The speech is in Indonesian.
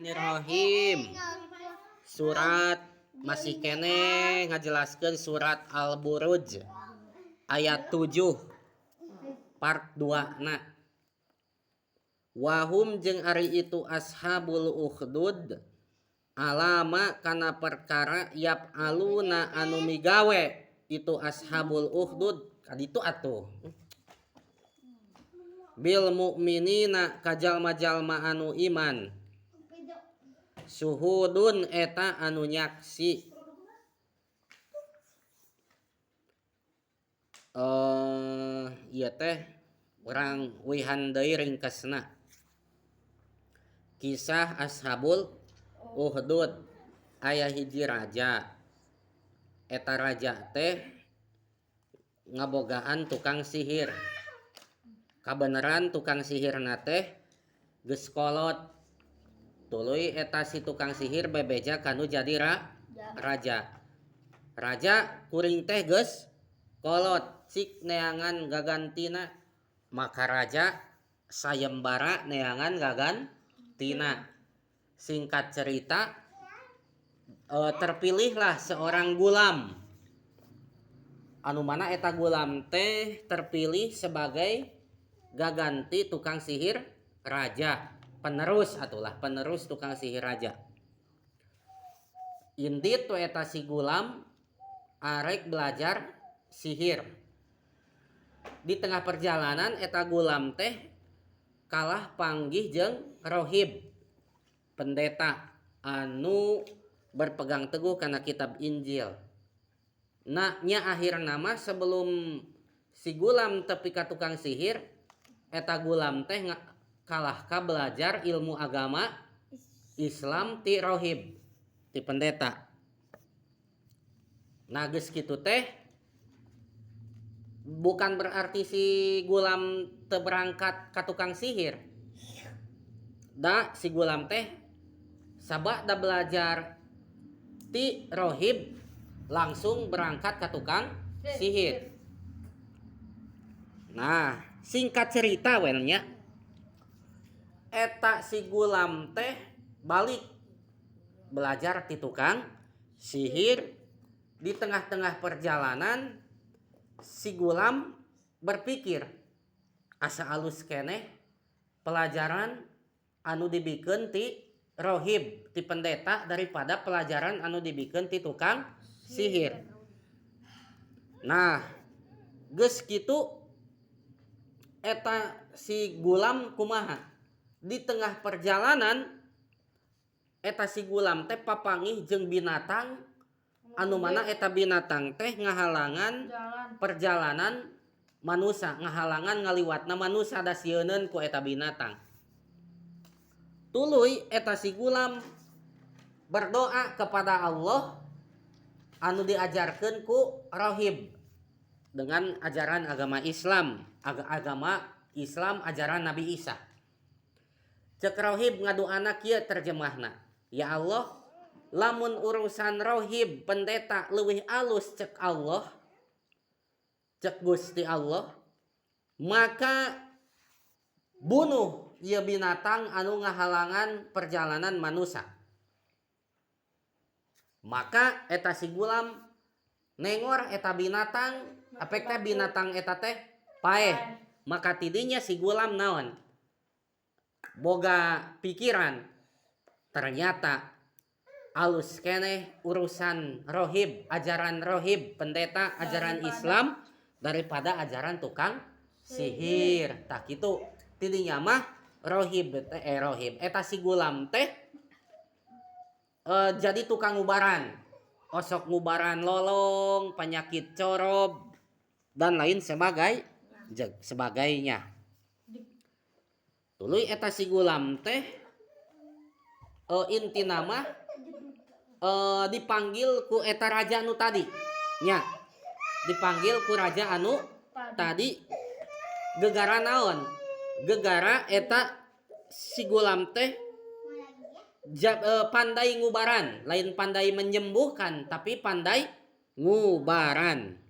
Bismillahirrahmanirrahim. Surat masih kene ngajelaskeun surat Al-Buruj ayat 7 part 2 na. Wahum jeung ari itu ashabul ukhdud alama kana perkara yap aluna anu migawe itu ashabul ukhdud kaditu atuh bil mukminina kajalma-jalma anu iman suhudun eta anu nyaksi ieu teh urang wihan deui ringkesna kisah ashabul ukhdud. Aya hiji raja, eta raja teh ngabogaan tukang sihir. Kabeneran tukang sihirna teh geus kolot. Tuluy eta si tukang sihir bebeja kanu jadi raja. Raja kuring teh geus kolot cik neangan gagantina, maka raja sayembara neangan gagantina. Singkat cerita, terpilihlah seorang gulam, anu mana eta gulam teh terpilih sebagai gaganti tukang sihir raja, penerus atulah penerus tukang sihir raja. Inti tu eta si gulam arek belajar sihir. Di tengah perjalanan eta gulam teh kalah panggih jeung rohib, pendeta anu berpegang teguh karena kitab Injil. Nah nya akhir nama sebelum si gulam tepi ka tukang sihir, eta gulam teh kalah ka belajar ilmu agama Islam ti rohib, ti pendeta. Nah geus kitu teh bukan berarti si gulam teu berangkat ka tukang sihir. Da si gulam teh sabada belajar ti rohib langsung berangkat ke tukang sihir. Nah singkat cerita welnya eta si gulam teh balik belajar ti tukang sihir. Di tengah-tengah perjalanan si gulam berpikir asa alus keneh pelajaran anu dibikeun ti rohib, ti pendeta daripada pelajaran anu dibikeun ti tukang sihir. Nah geus kitu eta si gulam kumaha, di tengah perjalanan eta si gulam teh papangih jeung binatang anu mana eta binatang teh ngahalangan perjalanan manusia, ngahalangan ngaliwatna manusia da sieuneun ku eta binatang. Tuluy eta si gulam berdoa kepada Allah anu diajarkeun ku rohib dengan ajaran agama Islam, agama Islam ajaran Nabi Isa. Cek rohib ngadoana kieu terjemahna, ya Allah lamun urusan rohib pendeta leuwih alus cek Allah, cek Gusti Allah, maka bunuh ieu binatang anu ngahalangan perjalanan manusia. Maka eta si gulam nengor eta binatang, apek teh binatang eta teh paeh. Maka tidinya si gulam naon? Boga pikiran, ternyata alus keneh urusan rohib, ajaran rohib pendeta ajaran Islam daripada ajaran tukang sihir. Tak kitu tidinya mah rohib eta si gulam teh jadi tukang ngubaran, osok ngubaran lolong, penyakit corob dan lain sebagainya. Tuluy eta si gulam teh intina mah dipanggil ku eta raja anu tadi nya, dipanggil ku raja anu tadi gegara naon, gegara eta si gulam teh pandai ngubaran, lain pandai menyembuhkan tapi pandai ngubaran.